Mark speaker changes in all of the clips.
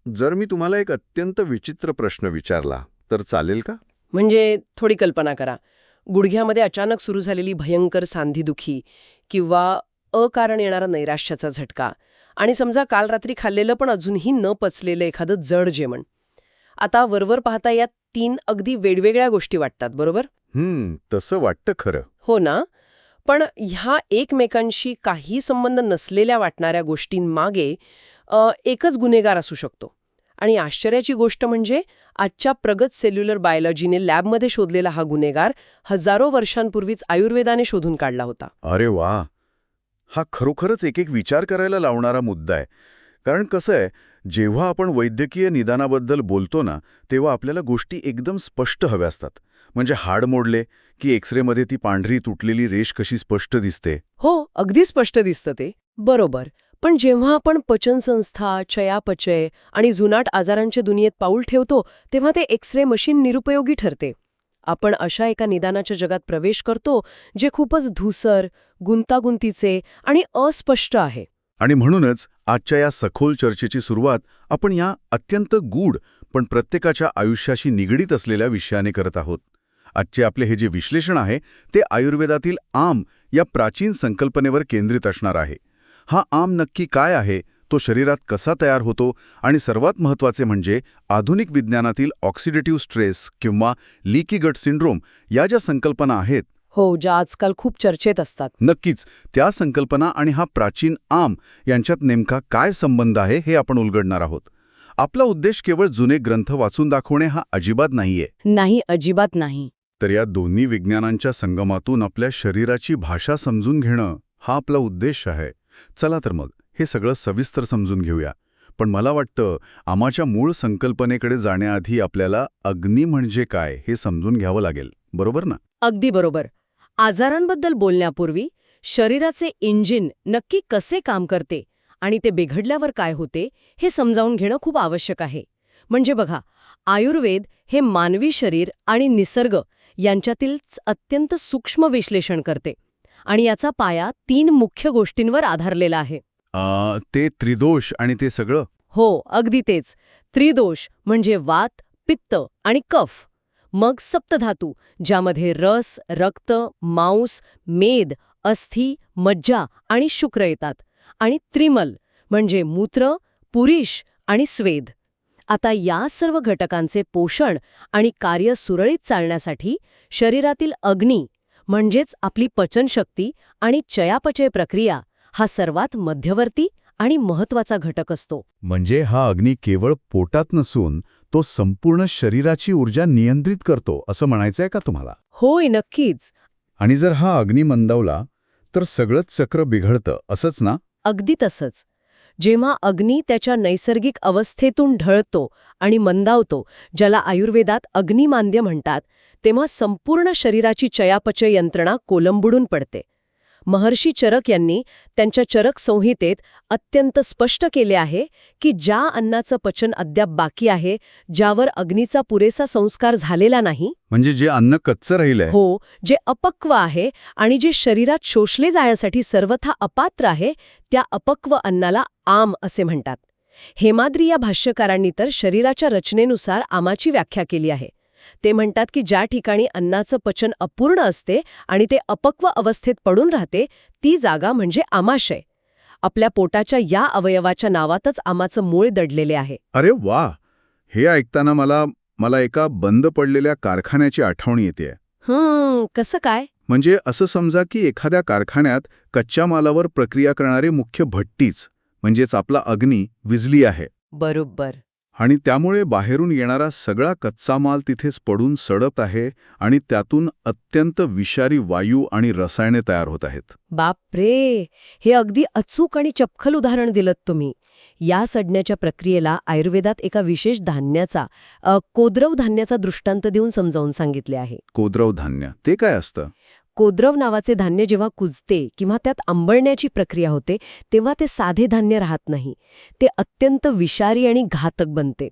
Speaker 1: जर मी तुम्हाला एक अत्यंत विचित्र प्रश्न विचारला तर चालेल का?
Speaker 2: म्हणजे थोडी कल्पना करा. गुडघ्यामध्ये अचानक सुरू झालेली भयंकर सांधीदुखी किंवा अकारण येणारा नैराश्याचा झटका आणि समजा काल रात्री खाल्लेलं पण अजूनही न पचलेलं एखादं जड जेवण. आता वरवर पाहता यात 3 अगदी वेगवेगळ्या गोष्टी वाटतात, बरोबर?
Speaker 1: तसं वाटतं खरं.
Speaker 2: हो ना? पण ह्या एकमेकांशी काही संबंध नसलेल्या वाटणाऱ्या गोष्टींमागे एकच गुन्हेगार असू शकतो. आणि आश्चर्याची गोष्ट म्हणजे आजच्या प्रगत सेल्युलर बायोलॉजीने लॅबमध्ये शोधलेला हा गुन्हेगार हजारो वर्षांपूर्वीच आयुर्वेदाने शोधून काढला होता.
Speaker 1: अरे वा, हा खरोखरच एक विचार करायला लावणारा मुद्दा आहे. कारण कसं आहे, जेव्हा आपण वैद्यकीय निदानाबद्दल बोलतो ना, तेव्हा आपल्याला गोष्टी एकदम स्पष्ट हव्या असतात. म्हणजे हाड मोडले की एक्सरेमध्ये ती पांढरी तुटलेली रेष कशी स्पष्ट दिसते.
Speaker 2: हो, अगदी स्पष्ट दिसतं ते. बरोबर. पण जेव्हा आपण पचनसंस्था, चयापचय आणि जुनाट आजारांच्या दुनियेत पाऊल ठेवतो, तेव्हा ते एक्सरे मशीन निरुपयोगी ठरते. आपण अशा एका निदानाच्या जगात प्रवेश करतो, जे खूपच धूसर, गुंतागुंतीचे आणि अस्पष्ट आहे.
Speaker 1: आणि म्हणूनच आजच्या या सखोल चर्चेची सुरुवात आपण या अत्यंत गूढ पण प्रत्येकाच्या आयुष्याशी निगडीत असलेल्या विषयाने करत आहोत. आजचे आपले हे जे विश्लेषण आहे ते आयुर्वेदातील आम या प्राचीन संकल्पनेवर केंद्रित असणार आहे. हा आम नक्की काय आहे, तो शरीरात कसा तयार होतो आणि सर्वात महत्त्वाचे म्हणजे आधुनिक विज्ञानातील ऑक्सिडेटिव्ह स्ट्रेस किंवा लीकी गट सिंड्रोम या ज्या संकल्पना आहेत,
Speaker 2: हो, ज्या आजकाल खूप चर्चेत असतात.
Speaker 1: नक्कीच त्या संकल्पना आणि हा प्राचीन आम यांच्यात नेमका काय संबंध आहे हे आपण उलगडणार आहोत. आपला उद्देश केवळ जुने ग्रंथ वाचून दाखवणे हा अजिबात नाहीये.
Speaker 2: नाही, अजिबात नाही.
Speaker 1: तर या दोन्ही विज्ञानांच्या संगमातून आपल्या शरीराची भाषा समजून घेणं हा आपला उद्देश आहे. चला तर मग हे सगळं सविस्तर समजून घेऊया. पण मला वाटतं आमाच्या मूळ संकल्पनेकडे जाण्याआधी आपल्याला अग्नी म्हणजे काय हे समजून घ्यावं लागेल, बरोबर ना?
Speaker 2: अगदी बरोबर. आजारांबद्दल बोलण्यापूर्वी शरीराचे इंजिन नक्की कसे काम करते आणि ते बिघडल्यावर काय होते हे समजावून घेणं खूप आवश्यक आहे. म्हणजे बघा, आयुर्वेद हे मानवी शरीर आणि निसर्ग यांच्यातील अत्यंत सूक्ष्म विश्लेषण करते आणि याचा पाया 3 मुख्य गोष्टींवर आधारलेला आहे.
Speaker 1: ते त्रिदोष आणि ते सगळं.
Speaker 2: हो, अगदी तेच. त्रिदोष म्हणजे वात, पित्त आणि कफ. मग सप्तधातू, ज्यामध्ये रस, रक्त, मांस, मेद, अस्थी, मज्जा आणि शुक्र येतात. आणि त्रिमल म्हणजे मूत्र, पुरीष आणि स्वेद. आता या सर्व घटकांचे पोषण आणि कार्य सुरळीत चालण्यासाठी शरीरातील अग्नी म्हणजेच आपली पचनशक्ती आणि चयापचय प्रक्रिया हा सर्वात मध्यवर्ती आणि महत्त्वाचा घटक असतो.
Speaker 1: म्हणजे हा अग्नी केवळ पोटात नसून तो संपूर्ण शरीराची ऊर्जा नियंत्रित करतो असं म्हणायचंय का तुम्हाला?
Speaker 2: होय, नक्कीच.
Speaker 1: आणि जर हा अग्नी मंदावला तर सगळंच चक्र बिघडतं, असंच ना?
Speaker 2: अगदी तसंच. जेव्हा अग्नी त्याच्या नैसर्गिक अवस्थेतून ढळतो आणि मंदावतो, ज्याला आयुर्वेदात अग्निमांद्य म्हणतात, तेव्हा संपूर्ण शरीराची चयापचय यंत्रणा कोलंबडून पडते. महर्षी चरक यांनी त्यांच्या चरक संहितेत अत्यंत स्पष्ट केले आहे की ज्या अन्नाचं पचन अद्याप बाकी आहे, ज्यावर अग्नीचा पुरेसा संस्कार झालेला नाही,
Speaker 1: म्हणजे जे अन्न कच्चं राहिलंय,
Speaker 2: हो, जे अपक्व आहे आणि जे शरीरात शोषले जाण्यासाठी सर्वथा अपात्र आहे, त्या अपक्व अन्नाला आम असे म्हणतात. हेमाद्री या भाष्यकारांनी तर शरीराच्या रचनेनुसार आमाची व्याख्या केली आहे. ते म्हणतात की ज्या ठिकाणी अन्नाचं पचन अपूर्ण असते आणि ते अपक्व अवस्थेत पडून राहते, ती जागा म्हणजे आमाशय. आपल्या पोटाच्या या अवयवाच्या नावातच आमाचं मूळ दडलेले आहे.
Speaker 1: अरे वा, हे ऐकताना मला एका बंद पडलेल्या कारखान्याची आठवण येते.
Speaker 2: कसं काय?
Speaker 1: म्हणजे असं समजा की एखाद्या कारखान्यात कच्च्या मालावर प्रक्रिया करणारी मुख्य भट्टीच म्हणजेच आपला अग्नी विझली आहे.
Speaker 2: बरोबर.
Speaker 1: आणि त्यामुळे बाहेरून येणारा सगळा कच्चा माल तिथेच पडून सडत आहे आणि त्यातून अत्यंत विषारी वायू आणि रसायने तयार होत आहेत.
Speaker 2: बापरे, हे अगदी अचूक आणि चपखल उदाहरण दिलत तुम्ही. या सडण्याच्या प्रक्रियेला आयुर्वेदात एका विशेष धान्याचा, कोद्रव धान्याचा दृष्टांत देऊन समजावून सांगितले आहे.
Speaker 1: कोद्रव धान्य ते काय असतं?
Speaker 2: कोद्रव नावाचे धान्य जेव्हा कुजते किंवा त्यात आंबळण्याची प्रक्रिया होते, तेव्हा ते साधे धान्य राहत नाही. ते अत्यंत विषारी आणि घातक बनते.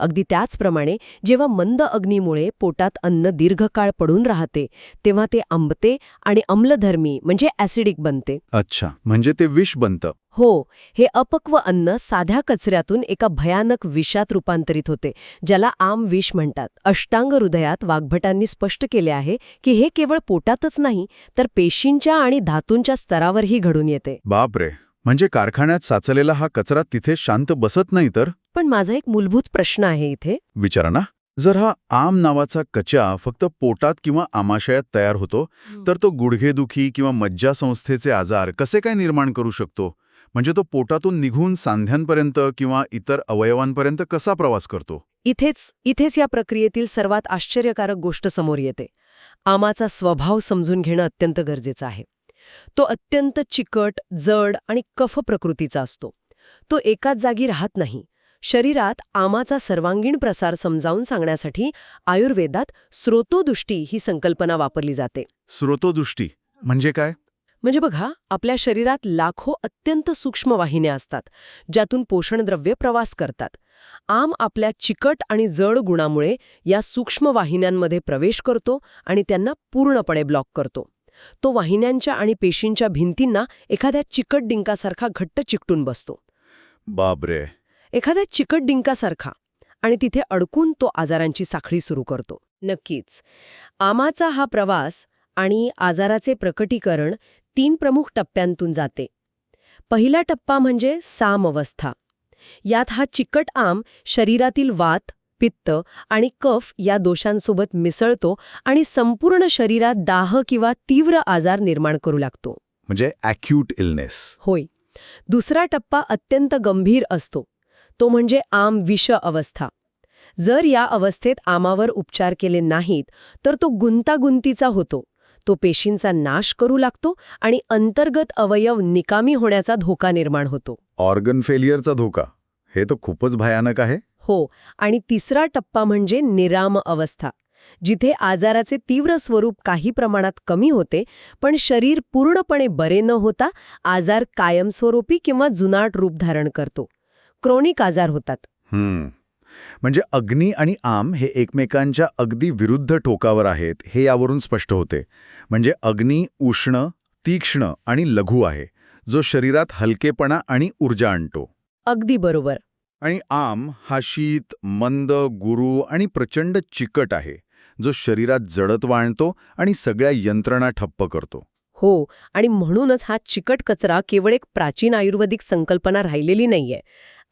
Speaker 2: अगदी त्याचप्रमाणे जेव्हा मंद अग्नीमुळे पोटात अन्न दीर्घकाळ पडून राहते तेव्हा ते आंबते आणि अम्लधर्मी म्हणजे ॲसिडिक बनते.
Speaker 1: अच्छा, म्हणजे ते विष बनतं.
Speaker 2: हो, हे अपक्व अन्न साध्या कचऱ्यातून एका भयानक विषात रूपांतरित होते, ज्याला आम विष म्हणतात. अष्टांग हृदयात वाग्भटांनी स्पष्ट केले आहे की हे केवळ पोटातच नाही तर पेशींच्या आणि धातूंच्या स्तरावरही घडून येते.
Speaker 1: बापरे, म्हणजे कारखान्यात साचलेला हा कचरा तिथे शांत बसत नाही तर?
Speaker 2: पण माझा एक मूलभूत प्रश्न आहे इथे.
Speaker 1: विचारा ना. जर हा आम नावाचा कचरा फक्त पोटात किंवा आमाशयात तयार होतो, तर तो गुडघेदुखी किंवा मज्जासंस्थेचे आजार कसे काय निर्माण करू शकतो? म्हणजे तो पोटातून निघून सांध्यांपर्यंत किंवा इतर अवयवांपर्यंत कसा प्रवास करतो?
Speaker 2: इथेच या प्रक्रियेतील सर्वात आश्चर्यकारक गोष्ट समोर येते. आमाचा स्वभाव समजून घेणं अत्यंत गरजेचं आहे. तो अत्यंत चिकट, जड आणि कफ प्रकृतीचा असतो. तो एकाच जागी राहत नाही. शरीरात आमाचा सर्वांगीण प्रसार समजावून सांगण्यासाठी आयुर्वेदात स्रोतोदुष्टी ही संकल्पना वापरली जाते.
Speaker 1: स्रोतोदुष्टी म्हणजे काय?
Speaker 2: म्हणजे बघा, आपल्या शरीरात लाखो अत्यंत सूक्ष्म वाहिन्या असतात, ज्यातून पोषणद्रव्ये प्रवास करतात. आम आपल्या चिकट आणि जड गुणामुळे या सूक्ष्म वाहिन्यांमध्ये प्रवेश करतो आणि त्यांना पूर्णपणे ब्लॉक करतो. तो वाहिन्यांच्या आणि पेशींच्या भिंतींना एखाद्या चिकट डिंकासारखा घट्ट चिकटून बसतो.
Speaker 1: बापरे.
Speaker 2: एखाद्या चिकट डिंकासारखा. आणि तिथे अडकून तो आजारांची साखळी सुरू करतो. नक्कीच. आमाचा हा प्रवास आणि आजाराचे प्रकटीकरण 3 प्रमुख टप्प्यांतून जाते. पहिला टप्पा म्हणजे सामअवस्था. यात हा चिकट आम शरीरातील वात, पित्त आणि कफ या दोषांसोबत मिसळतो आणि संपूर्ण शरीरात दाह किंवा तीव्र आजार निर्माण करू लागतो.
Speaker 1: म्हणजे ॲक्यूट इलनेस.
Speaker 2: होय. दुसरा टप्पा अत्यंत गंभीर असतो. तो म्हणजे आम विष अवस्था. जर या अवस्थेत आमावर उपचार केले नाहीत तर तो गुंतागुंतीचा होतो. तो पेशींचा नाश करू लागतो आणि अंतर्गत अवयव निकामी होण्याचा धोका निर्माण होतो.
Speaker 1: ऑर्गन फेलियरचा धोका. हे तर खूपच भयानक आहे.
Speaker 2: हो. आणि तिसरा टप्पा म्हणजे निराम अवस्था, जिथे आजाराचे तीव्र स्वरूप काही प्रमाणात कमी होते, पण शरीर पूर्णपणे बरे न होता आजार कायमस्वरूपी किंवा जुनाट रूप धारण करतो. क्रोनिक आजार होतात.
Speaker 1: म्हणजे अग्नी आणि आम हे एकमेकांच्या अगदी विरुद्ध टोकावर आहेत हे यावरून स्पष्ट होते. म्हणजे अग्नी उष्ण, तीक्ष्ण आणि लघु आहे, जो शरीरात हलकेपणा आणि ऊर्जा आणतो.
Speaker 2: अगदी बरोबर.
Speaker 1: आणि आम हा शीत, मंद, गुरू आणि प्रचंड चिकट आहे, जो शरीरात जडत्व आणतो आणि सगळ्या यंत्रणा ठप्प करतो.
Speaker 2: हो. आणि म्हणूनच हा चिकट कचरा केवळ एक प्राचीन आयुर्वेदिक संकल्पना राहिलेली नाहीये.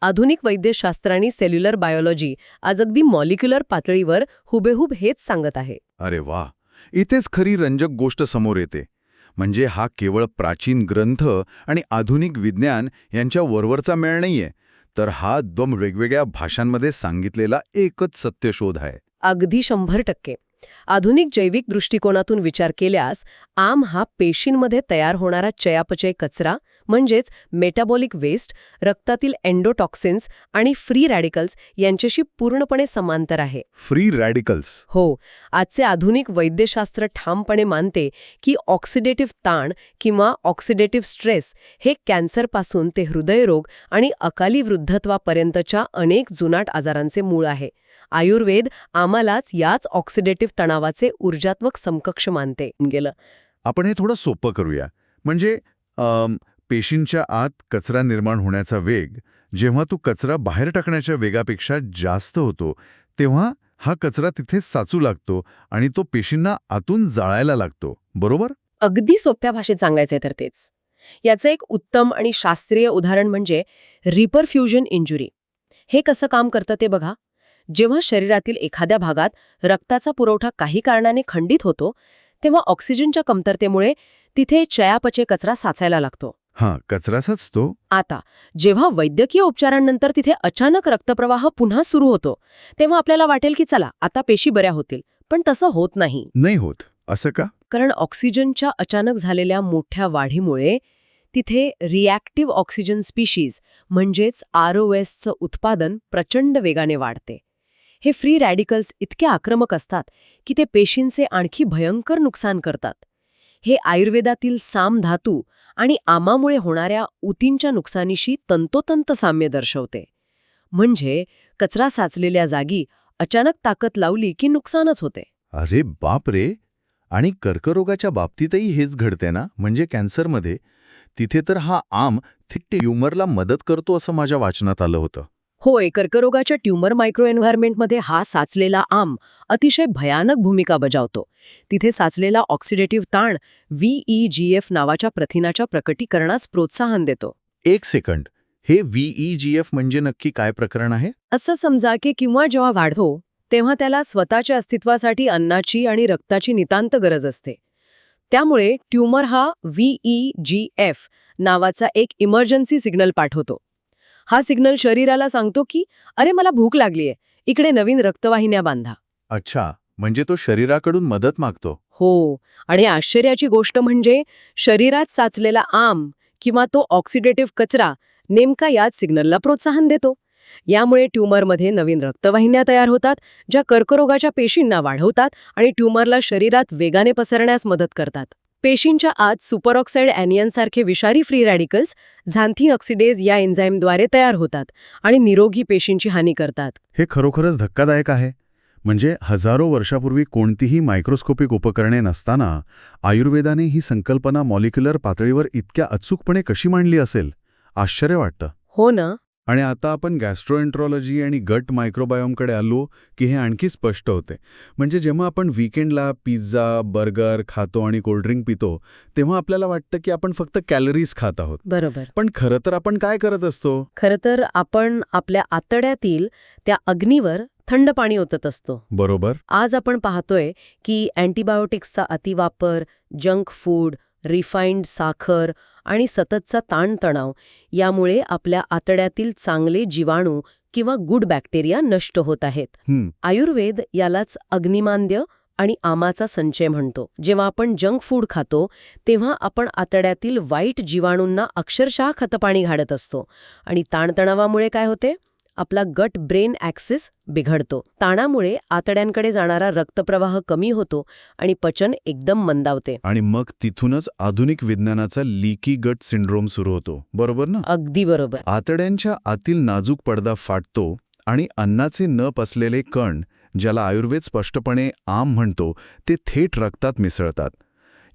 Speaker 2: आधुनिक वैद्यशास्त्र आणि सेल्युलर बायोलॉजी आज अगदी मॉलिक्युलर पातळीवर हुबेहूब हेच सांगत आहे.
Speaker 1: अरे वा. इथेच खरी रंजक गोष्ट समोर येते. म्हणजे हा केवळ प्राचीन ग्रंथ आणि आधुनिक विज्ञान यांच्या वरवरचा मेळ नाहीये, तर हा 2 वेगवेगळ्या भाषांमध्ये सांगितलेला एकच सत्यशोध आहे.
Speaker 2: अगदी 100%. आधुनिक जैविक दृष्टिकोनातून विचार केल्यास आम हा पेशींमध्ये तयार होणारा चयापचय कचरा म्हणजेच मेटाबॉलिक वेस्ट, रक्तातील एंडोटॉक्सिन्स आणि फ्री रॅडिकल्स यांच्याशी पूर्णपणे समांतर आहे.
Speaker 1: Free radicals?
Speaker 2: हो. आजचे आधुनिक वैद्यशास्त्र ठामपणे मानते की ऑक्सिडेटिव्ह ताण किंवा ऑक्सिडेटिव्ह स्ट्रेस हे कॅन्सरपासून ते हृदयरोग आणि अकाली वृद्धत्वापर्यंतच्या अनेक जुनाट आजारांचे मूळ आहे. आयुर्वेद आम्हालाच याच ऑक्सिडेटिव्ह तणावाचे ऊर्जात्मक समकक्ष मानते गेलं.
Speaker 1: आपण हे थोडं सोपं करूया. म्हणजे पेशींच्या आत कचरा निर्माण होण्याचा वेग जेव्हा तो कचरा बाहेर टाकण्याच्या वेगापेक्षा जास्त होतो, तेव्हा हा कचरा तिथे साचू लागतो आणि तो पेशींना आतून जाळायला लागतो. बरोबर?
Speaker 2: अगदी सोप्या भाषेत सांगायचंय तर तेच. याचं एक उत्तम आणि शास्त्रीय उदाहरण म्हणजे रिपरफ्युजन इंजुरी. हे कसं काम करतं ते बघा. जेव्हा शरीरातील एखाद्या भागात रक्ताचा पुरवठा काही कारणाने खंडित होतो, तेव्हा ऑक्सिजनच्या कमतरतेमुळे तिथे चयापचय कचरा साचायला लागतो.
Speaker 1: हां, कचरा साचतो.
Speaker 2: आता जेव्हा वैद्यकीय उपचारांनंतर तिथे अचानक रक्तप्रवाह पुन्हा सुरू होतो, तेव्हा आपल्याला वाटेल की चला आता पेशी बऱ्या होतील. पण तसं होत नाही.
Speaker 1: नाही होत. असं का?
Speaker 2: कारण ऑक्सिजनच्या अचानक झालेल्या मोठ्या वाढीमुळे तिथे रिॲक्टिव्ह ऑक्सिजन स्पीशीज म्हणजेच ROSचं उत्पादन प्रचंड वेगाने वाढते. हे फ्री रॅडिकल्स इतके आक्रमक असतात की ते पेशींचे आणखी भयंकर नुकसान करतात. हे आयुर्वेदातील साम धातू आणि आमामुळे होणाऱ्या ऊतींच्या नुकसानीशी तंतोतंत साम्य दर्शवते. म्हणजे कचरा साचलेल्या जागी अचानक ताकद लावली की नुकसानच होते.
Speaker 1: अरे बाप रे! आणि कर्करोगाच्या बाबतीतही हेच घडते ना, म्हणजे कॅन्सरमध्ये? तिथे तर हा आम थेट ट्यूमरला मदत करतो असं माझ्या वाचनात आलं होतं.
Speaker 2: होय, कर्करोगाच्या ट्यूमर मायक्रो एन्व्हायरमेंटमध्ये हा साचलेला आम अतिशय भयानक भूमिका बजावतो. तिथे साचलेला ऑक्सिडेटिव्ह ताण VEGF नावाच्या प्रथिनाच्या प्रकटीकरणास प्रोत्साहन देतो.
Speaker 1: एक सेकंड, हे VEGF म्हणजे नक्की काय प्रकरण आहे?
Speaker 2: असं समजा की किंवा जेव्हा वाढतो तेव्हा त्याला स्वतःच्या अस्तित्वासाठी अन्नाची आणि रक्ताची नितांत गरज असते. त्यामुळे ट्यूमर हा VEGF नावाचा एक इमर्जन्सी सिग्नल पाठवतो. हा सिग्नल शरीराला सांगतो की अरे मला भूक लागलीये, इकडे नवीन रक्तवाहिन्या बांधा.
Speaker 1: अच्छा, म्हणजे तो शरीराकडून मदत मागतो.
Speaker 2: हो, आणि आश्चर्याची गोष्ट म्हणजे शरीरात साचलेला आम किंवा तो ऑक्सिडेटिव्ह कचरा नेमका याच सिग्नलला प्रोत्साहन देतो. यामुळे ट्यूमरमध्ये नवीन रक्तवाहिन्या तयार होतात, ज्या कर्करोगाच्या पेशींना वाढवतात आणि ट्यूमरला शरीरात वेगाने पसरण्यास मदत करतात. पेशींच्या आत सुपरऑक्साईड ॲनियनसारखे विषारी फ्री रॅडिकल्स झांथी ऑक्सिडेज या एन्झाईमद्वारे तयार होतात आणि निरोगी पेशींची हानी करतात.
Speaker 1: हे खरोखरच धक्कादायक आहे. म्हणजे हजारो वर्षापूर्वी कोणतीही मायक्रोस्कोपिक उपकरणे नसताना आयुर्वेदाने ही संकल्पना मॉलिक्युलर पातळीवर इतक्या अचूकपणे कशी मांडली असेल? आश्चर्य वाटतं.
Speaker 2: हो ना.
Speaker 1: आणि आता आपण गॅस्ट्रोएन्ट्रॉलॉजी आणि गट मायक्रोबायोमकडे आलो की हे आणखी स्पष्ट होते. म्हणजे जेव्हा आपण वीकेंडला पिझ्झा, बर्गर खातो आणि कोल्ड्रिंक पितो, तेव्हा आपल्याला वाटतं की आपण फक्त कॅलरीज खात आहोत.
Speaker 2: बरोबर.
Speaker 1: पण खरं तर आपण काय करत असतो?
Speaker 2: खरं तर आपण आपल्या आतड्यातील त्या अग्नीवर थंड पाणी ओतत असतो.
Speaker 1: बरोबर.
Speaker 2: आज आपण पाहतोय की अँटीबायोटिक्सचा अतिवापर, जंक फूड, रिफाइंड साखर आणि सततचा ताणतणाव यामुळे आपल्या आतड्यातील चांगले जीवाणू किंवा गुड बॅक्टेरिया नष्ट होत आहेत. आयुर्वेद यालाच अग्निमांद्य आणि आमाचा संचय म्हणतो. जेव्हा आपण जंक फूड खातो तेव्हा आपण आतड्यातील वाईट जीवाणूंना अक्षरशः खतपाणी घालत असतो आणि ताणतणावामुळे काय होते? आपला गट ब्रेन ॲक्सिस बिघडतो. ताणामुळे आतड्यांकडे जाणारा रक्तप्रवाह कमी होतो आणि पचन एकदम मंदावते.
Speaker 1: आणि मग तिथूनच आधुनिक विज्ञानाचा लीकी गट सिंड्रोम सुरू होतो. बरोबर ना?
Speaker 2: अगदी बरोबर.
Speaker 1: आतड्यांच्या आतील नाजूक पडदा फाटतो आणि अन्नाचे न पचलेले कण, ज्याला आयुर्वेद स्पष्टपणे आम म्हणतो, ते थेट रक्तात मिसळतात.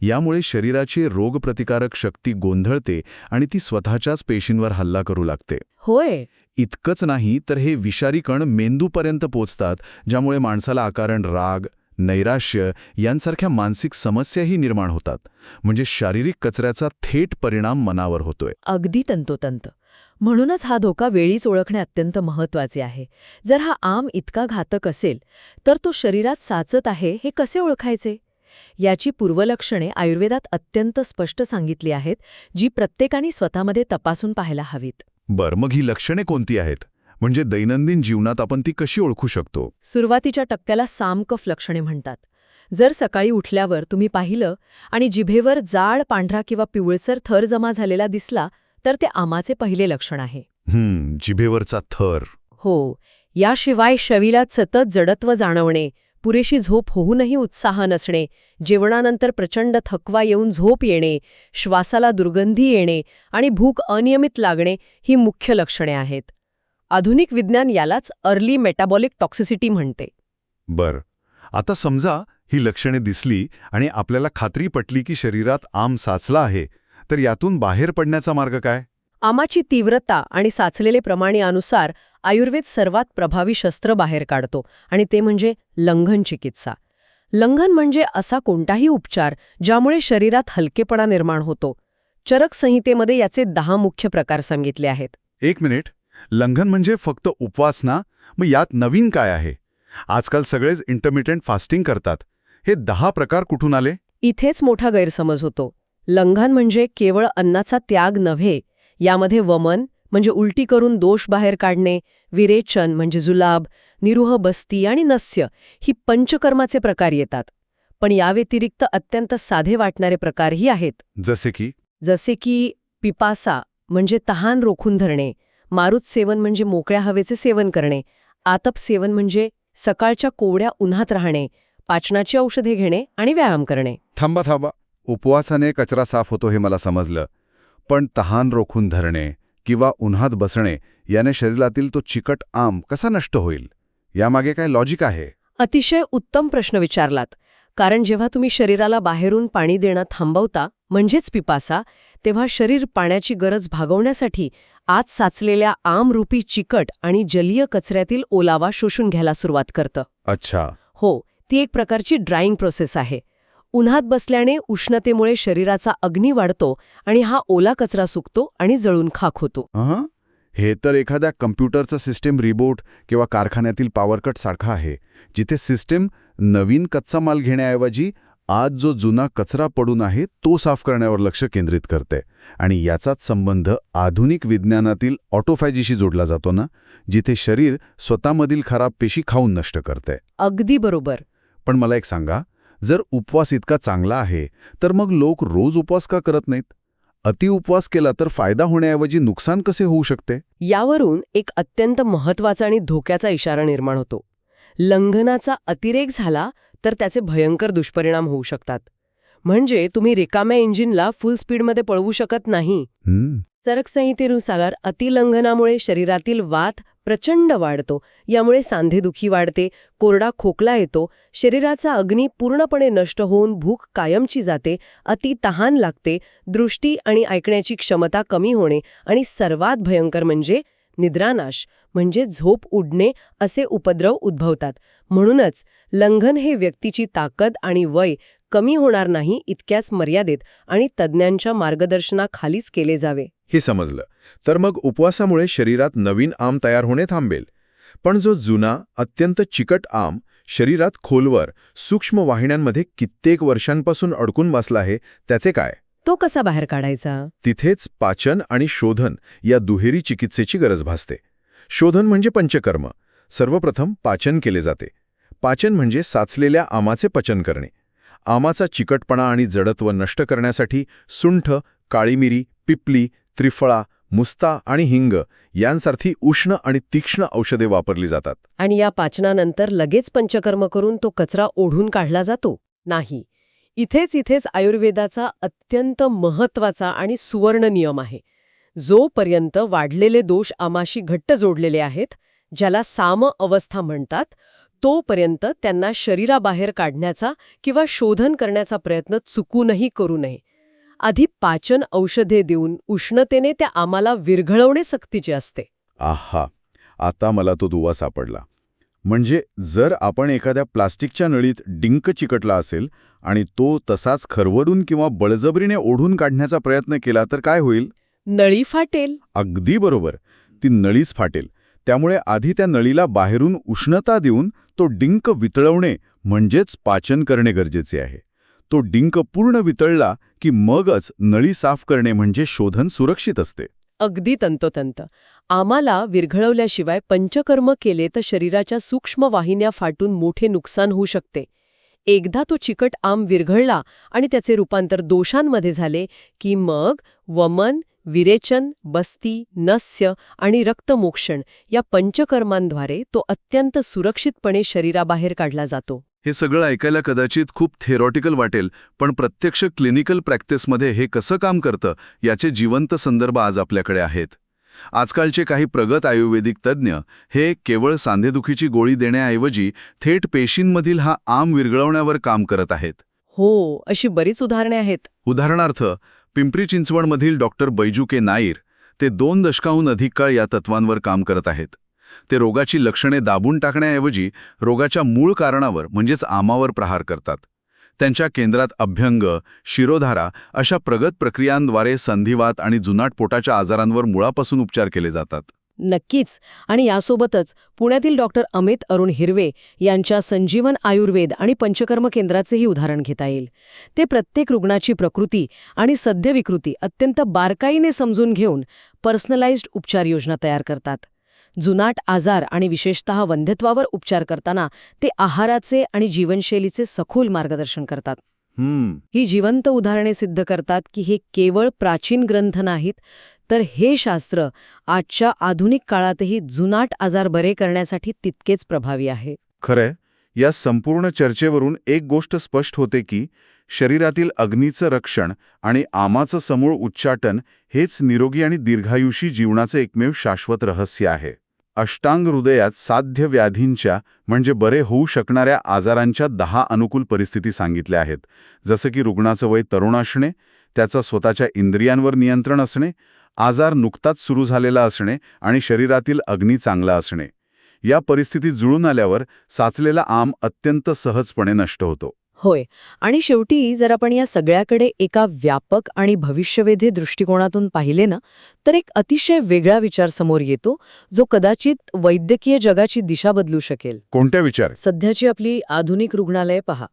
Speaker 1: यामुळे शरीराची रोगप्रतिकारक शक्ती गोंधळते आणि ती स्वतःच्याच पेशींवर हल्ला करू लागते.
Speaker 2: होय.
Speaker 1: इतकंच नाही तर हे विषारी कण मेंदूपर्यंत पोचतात, ज्यामुळे माणसाला अकारण राग, नैराश्य यांसारख्या मानसिक समस्याही निर्माण होतात. म्हणजे शारीरिक कचऱ्याचा थेट परिणाम मनावर होतोय.
Speaker 2: अगदी तंतोतंत. म्हणूनच हा धोका वेळीच ओळखणे अत्यंत महत्त्वाचे आहे. जर हा आम इतका घातक असेल तर तो शरीरात साचत आहे हे कसे ओळखायचे? याची पूर्वलक्षणे आयुर्वेदात अत्यंत स्पष्ट सांगितली आहेत, जी प्रत्येकाने स्वतःमध्ये तपासून पाहायला हवीत.
Speaker 1: मग ही लक्षणे कोणती आहेत? म्हणजे दैनंदिन जीवनात आपण ती कशी ओळखू शकतो?
Speaker 2: सुरुवातीच्या टप्प्याला सामकफ लक्षणे म्हणतात. जर सकाळी उठल्यावर तुम्ही पाहिलं आणि जिभेवर जाड पांढरा किंवा पिवळसर थर जमा झालेला दिसला तर ते आमाचे पहिले लक्षण आहे.
Speaker 1: जिभेवरचा थर.
Speaker 2: हो. याशिवाय शरीरात सतत जडत्व जाणवणे, पुरेशी झोप होऊनही उत्साह नसणे, जेवणानंतर प्रचंड थकवा येऊन झोप येणे, श्वासाला दुर्गंधी येणे आणि भूक अनियमित लागणे ही मुख्य लक्षणे आहेत. आधुनिक विज्ञान यालाच अर्ली मेटाबॉलिक टॉक्सिसिटी म्हणते.
Speaker 1: आता समजा ही लक्षणे दिसली आणि आपल्याला खात्री पटली की शरीरात आम साचला आहे, तर यातून बाहेर पडण्याचा मार्ग काय?
Speaker 2: आमाची तीव्रता आणि साचलेले प्रमाण यानुसार आयुर्वेद सर्वात प्रभावी शस्त्र बाहेर काढतो आणि ते म्हणजे लंघन चिकित्सा. लंघन म्हणजे असा कोणताही उपचार ज्यामुळे शरीरात हलकेपणा निर्माण होतो. चरक संहितेमध्ये याचे 10 मुख्य प्रकार सांगितले आहेत.
Speaker 1: एक मिनिट, लंघन म्हणजे फक्त उपवास ना? मग यात नवीन काय आहे? आजकाल सगळेच इंटरमिटेंट फास्टिंग करतात. हे 10 प्रकार कुठून आले?
Speaker 2: इथेच मोठा गैरसमज होतो. लंघन म्हणजे केवळ अन्नाचा त्याग नव्हे. यामध्ये वमन म्हणजे उलटी करून दोष बाहेर काढणे, विरेचन म्हणजे जुलाब, निरुह बस्ती आणि नस्य ही पंचकर्माचे प्रकार येतात. पण या व्यतिरिक्त अत्यंत साधे वाटणारे प्रकारही आहेत. जसे की पिपासा म्हणजे तहान रोखून धरणे, मारुत सेवन म्हणजे मोकळ्या हवेचे सेवन करणे, आतप सेवन म्हणजे सकाळच्या कोवड्या उन्हात राहणे, पाचनाची औषधे घेणे आणि व्यायाम करणे.
Speaker 1: थांबा. उपवासाने कचरा साफ होतो हे मला समजलं. पण तहान रोखून धरणे किंवा उन्हात बसणे याने शरीरातील तो चिकट आम कसा नष्ट होईल? यामागे काय लॉजिक आहे?
Speaker 2: अतिशय उत्तम प्रश्न विचारलात. कारण जेव्हा तुम्ही शरीराला बाहेरून पाणी देणं थांबवता, म्हणजेच पिपासा, तेव्हा शरीर पाण्याची गरज भागवण्यासाठी आत साचलेल्या आमरूपी चिकट आणि जलीय कचऱ्यातील ओलावा शोषून घ्यायला सुरुवात करतं.
Speaker 1: अच्छा.
Speaker 2: हो, ती एक प्रकारची ड्रायिंग प्रोसेस आहे. उन्हात बसल्याने उष्णतेमुळे शरीराचा अग्नी वाढतो आणि हा ओला कचरा सुकतो आणि जळून खाक होतो.
Speaker 1: हे तर एखाद्या कम्प्युटरचा सिस्टीम रिबूट किंवा कारखान्यातील पॉवर कट सारखा आहे, जिथे सिस्टीम नवीन कच्चा माल घेण्याऐवजी आज जो जुना कचरा पडून आहे तो साफ करण्यावर लक्ष केंद्रित करते. आणि याचाच संबंध आधुनिक विज्ञानातील ऑटोफॅजीशी जोडला जातो ना, जिथे शरीर स्वतःमधील खराब पेशी खाऊन नष्ट करते.
Speaker 2: अगदी बरोबर.
Speaker 1: पण मला एक सांगा, जर उपवास इतका चांगला आहे तर मग लोक रोज उपवास का करत नाहीत? अतिउपवास केला तर फायदा होण्याऐवजी नुकसान कसे होऊ शकते?
Speaker 2: यावरून एक अत्यंत महत्त्वाचा आणि धोक्याचा इशारा निर्माण होतो. लंघनाचा अतिरेक झाला तर त्याचे भयंकर दुष्परिणाम होऊ शकतात. म्हणजे तुम्ही रिकाम्या इंजिनला फुल स्पीडमध्ये पळवू शकत नाही. चरकसंहितेनुसार अतिलंघनामुळे शरीरातील वात प्रचंड वाढतो. यामुळे सांधेदुखी वाढते, कोरडा खोकला येतो, शरीराचा अग्नी पूर्णपणे नष्ट होऊन भूक कायमची जाते, अति तहान लागते, दृष्टी आणि ऐकण्याची क्षमता कमी होणे आणि सर्वात भयंकर म्हणजे निद्रानाश म्हणजे झोप उडणे असे उपद्रव उद्भवतात. म्हणूनच लंघन हे व्यक्तीची ताकद आणि वय कमी होणार नाही इतक्याच मर्यादेत आणि तज्ज्ञांच्या मार्गदर्शनाखालीच केले जावे.
Speaker 3: हे समजलं. तर मग उपवासामुळे शरीरात नवीन आम तयार होणे थांबेल. पण जो जुना, अत्यंत चिकट आम शरीरात खोलवर, सूक्ष्म वाहिन्यांमध्ये कित्येक वर्षांपासून अडकून बसला आहे, त्याचे काय?
Speaker 2: तो कसा बाहेर काढायचा?
Speaker 3: तिथेच पाचन आणि शोधन या दुहेरी चिकित्सेची गरज भासते. शोधन म्हणजे पंचकर्म. सर्वप्रथम पाचन केले जाते. पाचन म्हणजे साचलेल्या आमाचे पचन करणे. आमाचा चिकटपणा आणि जडत्व नष्ट करण्यासाठी सुंठ, काळी मिरी, पिपली, त्रिफळा, मुस्ता आणि हिंग यांसारखी उष्ण आणि तीक्ष्ण औषधे वापरली जातात.
Speaker 2: आणि या पाचनानंतर लगेच पंचकर्म करून तो कचरा ओढून काढला जातो? नाही. इथेच आयुर्वेदाचा अत्यंत महत्त्वाचा आणि सुवर्ण नियम आहे. जोपर्यंत वाढलेले दोष आमाशी घट्ट जोडलेले आहेत, ज्याला साम अवस्था म्हणतात, तोपर्यंत त्यांना शरीराबाहेर काढण्याचा किंवा शोधन करण्याचा प्रयत्न चुकूनही करू नये. आधी पाचन औषधे देऊन उष्णतेने त्या आमाला विरघळवणे सक्तीचे असते.
Speaker 1: आहा, आता मला तो दुवा सापडला. म्हणजे जर आपण एखाद्या प्लास्टिकच्या नळीत डिंक चिकटला असेल आणि तो तसाच खरवडून किंवा बळजबरीने ओढून काढण्याचा प्रयत्न केला तर काय होईल?
Speaker 2: नळी फाटेल.
Speaker 1: अगदी बरोबर, ती नळीच फाटेल. त्यामुळे आधी त्या नळीला बाहेरून उष्णता देऊन तो डिंक वितळवणे म्हणजेच पाचन करणे गरजेचे आहे. तो डिंक पूर्ण वितळला की मगच नळी साफ करणे म्हणजे शोधन सुरक्षित असते.
Speaker 2: अगदी तंतोतंत. आम्हाला विरघळवल्याशिवाय पंचकर्म केले तर शरीराच्या सूक्ष्म वाहिन्या फाटून मोठे नुकसान होऊ शकते. एकदा तो चिकट आम विरघळला आणि त्याचे रूपांतर दोषांमध्ये झाले की मग वमन, विरेचन, बस्ती, नस्य आणि रक्तमोक्षण या पंचकर्मांद्वारे तो अत्यंत सुरक्षितपणे शरीराबाहेर काढला जातो.
Speaker 3: हे सगळं ऐकायला कदाचित खूप थेरॉटिकल वाटेल, पण प्रत्यक्ष क्लिनिकल प्रॅक्टिसमध्ये हे कसं काम करतं याचे जिवंत संदर्भ आज आपल्याकडे आहेत. आजकालचे काही प्रगत आयुर्वेदिक तज्ज्ञ हे केवळ सांधेदुखीची गोळी देण्याऐवजी थेट पेशींमधील हा आम विरघळवण्यावर काम करत आहेत.
Speaker 2: हो, अशी बरीच उदाहरणे आहेत.
Speaker 3: उदाहरणार्थ पिंपरी चिंचवडमधील डॉक्टर बैजू के नाईर, ते 2 दशकाहून अधिक काळ या तत्वांवर काम करत आहेत. ते रोगाची लक्षणे दाबून टाकण्याऐवजी रोगाच्या मूळ कारणावर म्हणजेच आमावर प्रहार करतात. त्यांच्या केंद्रात अभ्यंग, शिरोधारा अशा प्रगत प्रक्रियांद्वारे संधिवात आणि जुनाट पोटाच्या आजारांवर मुळापासून उपचार केले जातात.
Speaker 2: नक्कीच. आणि यासोबतच पुण्यातील डॉक्टर अमित अरुण हिरवे यांच्या संजीवन आयुर्वेद आणि पंचकर्म केंद्राचेही उदाहरण घेता येईल. ते प्रत्येक रुग्णाची प्रकृती आणि सद्यविकृती अत्यंत बारकाईने समजून घेऊन पर्सनलाइज्ड उपचार योजना तयार करतात. जुनाट आजार आणि विशेषतः वंध्यत्वावर उपचार करताना ते आहाराचे आणि जीवनशैलीचे सखोल मार्गदर्शन करतात. ही जिवंत उदाहरणे सिद्ध करतात की हे केवळ प्राचीन ग्रंथ नाहीत, तर हे शास्त्र आजच्या आधुनिक काळातही जुनाट आजार बरे करण्यासाठी तितकेच प्रभावी आहे.
Speaker 1: खरंय, या संपूर्ण चर्चेवरून एक गोष्ट स्पष्ट होते की शरीरातील अग्नीचं रक्षण आणि आमाचं समूळ उच्चाटन हेच निरोगी आणि दीर्घायुषी जीवनाचं एकमेव शाश्वत रहस्य आहे. अष्टांग हृदयात साध्य व्याधींच्या म्हणजे बरे होऊ शकणाऱ्या आजारांच्या 10 अनुकूल परिस्थिती सांगितल्या आहेत, जसं की रुग्णाचं वय तरुण असणे, त्याचा स्वतःच्या इंद्रियांवर नियंत्रण असणे, आजार नुकताच सुरू झालेला असणे आणि शरीरातील अग्नी चांगला असणे. या परिस्थितीत जुळून आल्यावर साचलेला आम अत्यंत सहजपणे नष्ट होतो.
Speaker 2: होय. आणि शेवटी जर आपण या सगळ्याकडे एका व्यापक आणि भविष्यवेधी दृष्टिकोनातून पाहिले ना, तर एक अतिशय वेगळा विचार समोर येतो, जो कदाचित वैद्यकीय जगाची दिशा बदलू शकेल.
Speaker 1: कोणत्या विचार?
Speaker 2: सध्याची आपली आधुनिक रुग्णालये पहा.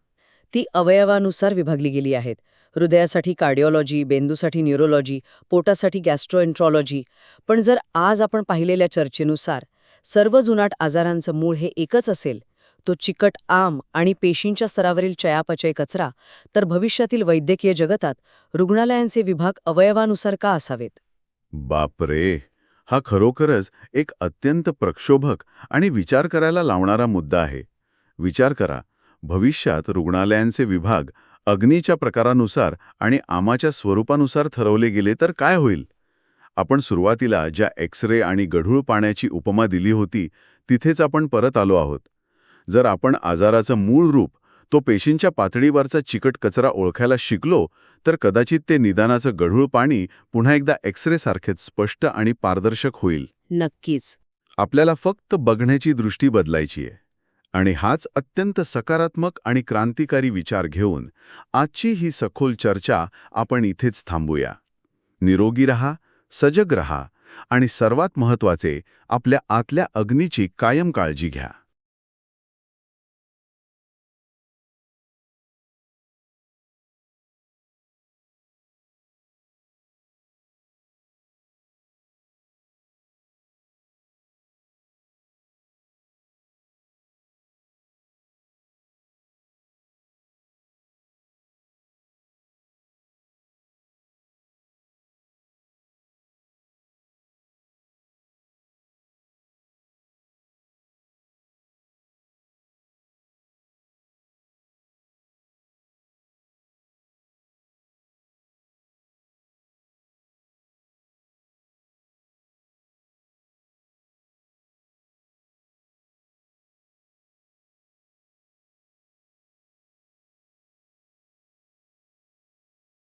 Speaker 2: ती अवयवानुसार विभागली गेली आहेत. हृदयासाठी कार्डिओलॉजी, बेंदूसाठी न्यूरोलॉजी, पोटासाठी गॅस्ट्रोएन्ट्रॉलॉजी. पण जर आज आपण पाहिलेल्या चर्चेनुसार सर्व जुनाट आजारांचं मूळ हे एकच असेल, तो चिकट आम आणि पेशींच्या स्तरावरील चयापचय कचरा, तर भविष्यातील वैद्यकीय जगतात रुग्णालयांचे विभाग अवयवानुसार का असावेत?
Speaker 1: बापरे, हा खरोखरच एक अत्यंत प्रक्षोभक आणि विचार करायला लावणारा मुद्दा आहे. विचार करा, भविष्यात रुग्णालयांचे विभाग अग्नीच्या प्रकारानुसार आणि आमाच्या स्वरूपानुसार ठरवले गेले तर काय होईल? आपण सुरुवातीला ज्या एक्स-रे आणि गढूळ पाण्याची उपमा दिली होती, तिथेच आपण परत आलो आहोत. जर आपण आजाराचं मूळ रूप, तो पेशींच्या पातळीवरचा चिकट कचरा ओळखायला शिकलो, तर कदाचित ते निदानाचं गढूळ पाणी पुन्हा एकदा एक्स-रे सारखेच स्पष्ट आणि पारदर्शक होईल.
Speaker 2: नक्कीच.
Speaker 1: आपल्याला फक्त बघण्याची दृष्टी बदलायची आहे. आणि हाच अत्यंत सकारात्मक आणि क्रांतिकारी विचार घेऊन आजची ही सखोल चर्चा आपण इथेच थांबूया. निरोगी रहा, सजग रहा आणि सर्वात महत्त्वाचे, आपल्या आतल्या अग्नीची कायम काळजी घ्या.